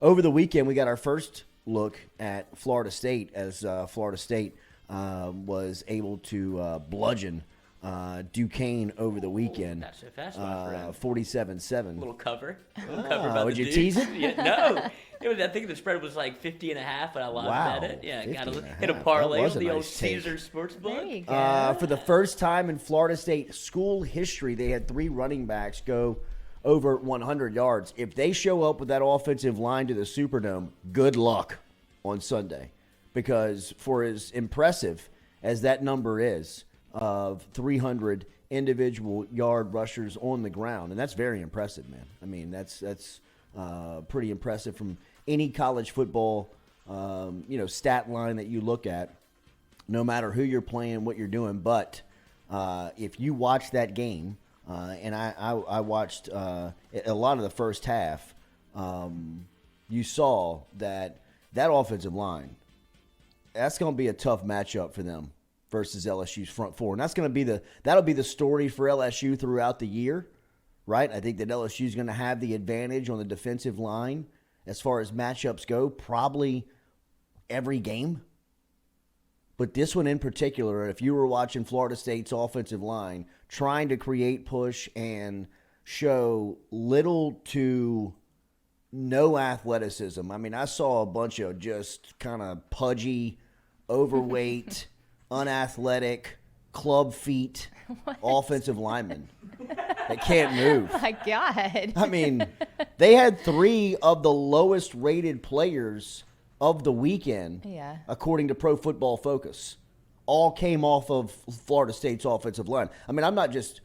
over the weekend, we got our first look at Florida State as Florida State was able to bludgeon Duquesne over the weekend. That's a fast one for him. 47-7. Little cover about would the you Dukes. tease it? Yeah, no. I think the spread was like 50.5, but I lost at it. Yeah, got to hit a parlay was on a the old nice take. Caesar Sportsbook. There you go. For the first time in Florida State school history, they had 3 running backs go over 100 yards. If they show up with that offensive line to the Superdome, good luck on Sunday. Because for as impressive as that number is of 300 individual yard rushers on the ground, and that's very impressive, man. I mean, that's pretty impressive from any college football stat line that you look at, no matter who you're playing, what you're doing. But if you watch that game, and I watched a lot of the first half, you saw that offensive line, that's going to be a tough matchup for them versus LSU's front four. And that'll be the story for LSU throughout the year, right? I think that LSU is going to have the advantage on the defensive line as far as matchups go, probably every game. But this one in particular, if you were watching Florida State's offensive line trying to create push and show little to no athleticism. I mean, I saw a bunch of just kind of pudgy, overweight, unathletic, club feet offensive linemen that can't move. Oh my God. I mean, they had 3 of the lowest rated players of the weekend, according to Pro Football Focus. All came off of Florida State's offensive line. I mean, I'm not just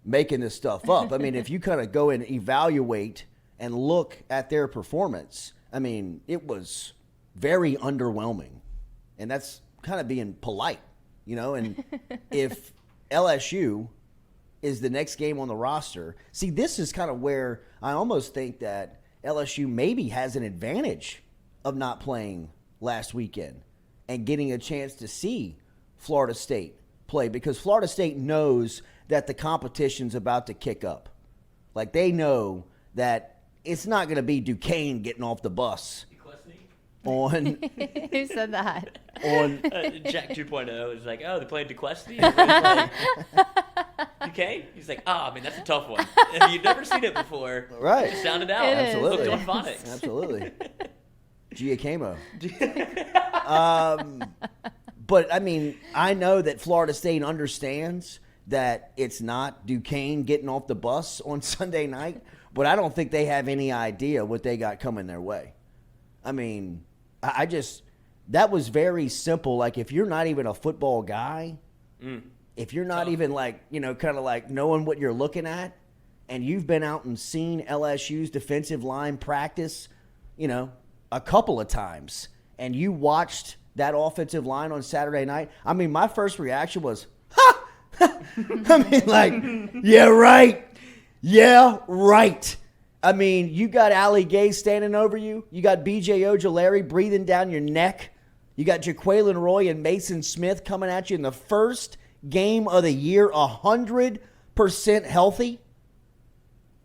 making this stuff up. I mean, if you kind of go and evaluate and look at their performance, I mean, it was very underwhelming. And that's kind of being polite, and if LSU is the next game on the roster, see, this is kind of where I almost think that LSU maybe has an advantage of not playing last weekend and getting a chance to see Florida State play, because Florida State knows that the competition's about to kick up. Like, they know that it's not going to be Duquesne getting off the bus on Who said that? on Jack 2.0 is like, oh, they're playing Duquesne? Like, Duquesne? He's like, I mean, that's a tough one. And you've never seen it before. Right. Just sound it out. It is. Absolutely. Looked on phonics. Absolutely. Giacamo. But, I mean, I know that Florida State understands that it's not Duquesne getting off the bus on Sunday night, but I don't think they have any idea what they got coming their way. I mean, I just – that was very simple. Like, if you're not even a football guy, if you're not even, like, kind of like knowing what you're looking at, and you've been out and seen LSU's defensive line practice, a couple of times, and you watched that offensive line on Saturday night, I mean, my first reaction was, ha! I mean, like, yeah, right. Yeah, right. I mean, you got Ali Gay standing over you. You got B.J. Ojolari breathing down your neck. You got Jaquelin Roy and Mason Smith coming at you in the first game of the year, 100% healthy,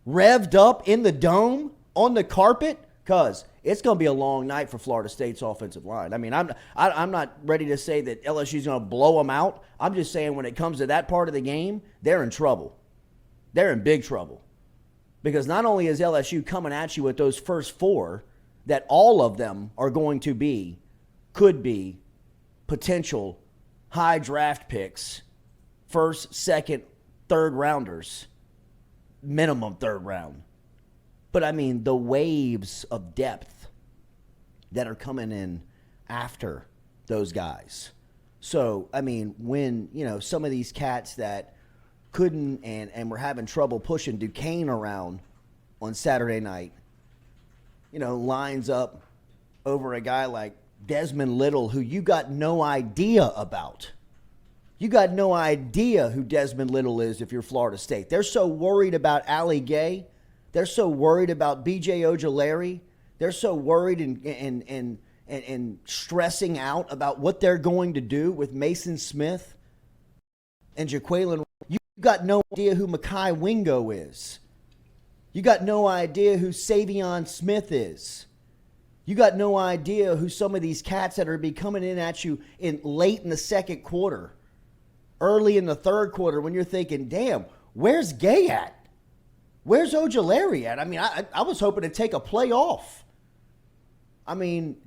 revved up in the dome, on the carpet, because it's going to be a long night for Florida State's offensive line. I mean, I'm not ready to say that LSU's going to blow them out. I'm just saying when it comes to that part of the game, they're in trouble. They're in big trouble. Because not only is LSU coming at you with those first 4, that all of them are going to be, could be, potential high draft picks, first, second, third rounders, minimum third round. But, I mean, the waves of depth that are coming in after those guys. So, I mean, when, some of these cats that couldn't and were having trouble pushing Duquesne around on Saturday night, lines up over a guy like Desmond Little, who you got no idea about. You got no idea who Desmond Little is if you're Florida State. They're so worried about Ali Gay. They're so worried about B.J. Ojolari. They're so worried and stressing out about what they're going to do with Mason Smith and Jaquelin. You got no idea who Mekhi Wingo is. You got no idea who Savion Smith is. You got no idea who some of these cats that are be coming in at you in late in the second quarter, early in the third quarter, when you're thinking, damn, where's Gay at? Where's Ojulari at? I mean, I was hoping to take a play off. I mean,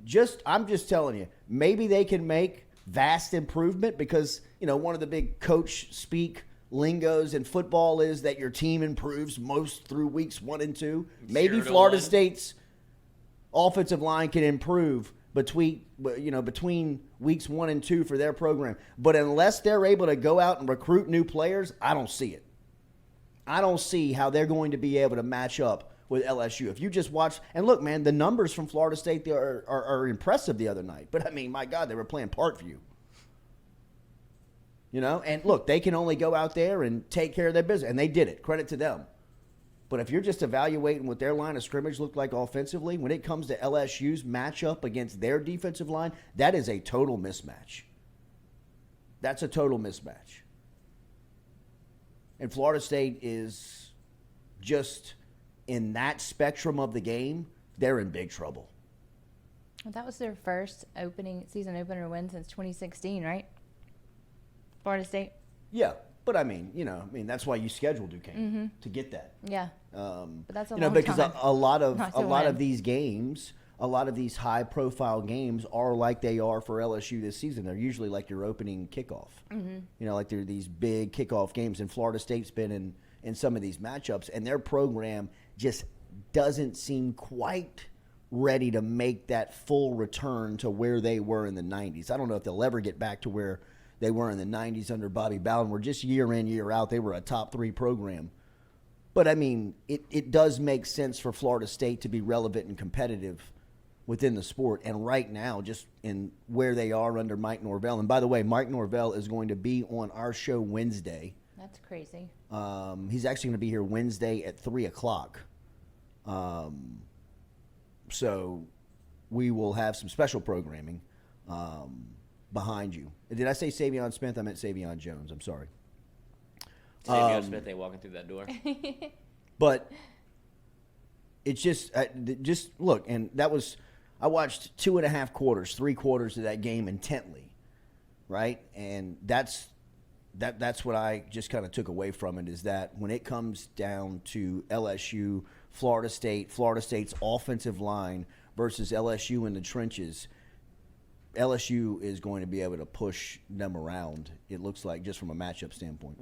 I'm just telling you, maybe they can make vast improvement because, one of the big coach speak lingos in football is that your team improves most through weeks 1 and 2. Maybe Florida State's offensive line can improve between weeks 1 and 2 for their program. But unless they're able to go out and recruit new players, I don't see it. I don't see how they're going to be able to match up with LSU. If you just watch, and look, man, the numbers from Florida State are impressive the other night. But, I mean, my God, they were playing Parkview. And look, they can only go out there and take care of their business. And they did it. Credit to them. But if you're just evaluating what their line of scrimmage looked like offensively, when it comes to LSU's matchup against their defensive line, that is a total mismatch. That's a total mismatch. And Florida State is just in that spectrum of the game, they're in big trouble. Well, that was their first season opener win since 2016, right? Florida State. Yeah, but I mean, that's why you schedule Duquesne to get that. Yeah, but that's a long because time. a lot win. of these games, a lot of these high-profile games are like they are for LSU this season. They're usually like your opening kickoff. Like they're these big kickoff games, and Florida State's been in some of these matchups, and their program just doesn't seem quite ready to make that full return to where they were in the 90s. I don't know if they'll ever get back to where they were in the 90s under Bobby Bowden, where just year in, year out, they were a top 3 program. But, I mean, it does make sense for Florida State to be relevant and competitive within the sport. And right now, just in where they are under Mike Norvell. And, by the way, Mike Norvell is going to be on our show Wednesday. That's crazy. He's actually going to be here Wednesday at 3 o'clock. So we will have some special programming behind you. Did I say Savion Smith? I meant Savion Jones. I'm sorry. Savion Smith ain't walking through that door. But it's just look, and that was I watched 2.5 quarters, 3 quarters of that game intently, right? And that's what I just kind of took away from it is that when it comes down to LSU, Florida State's offensive line versus LSU in the trenches, LSU is going to be able to push them around, it looks like, just from a matchup standpoint.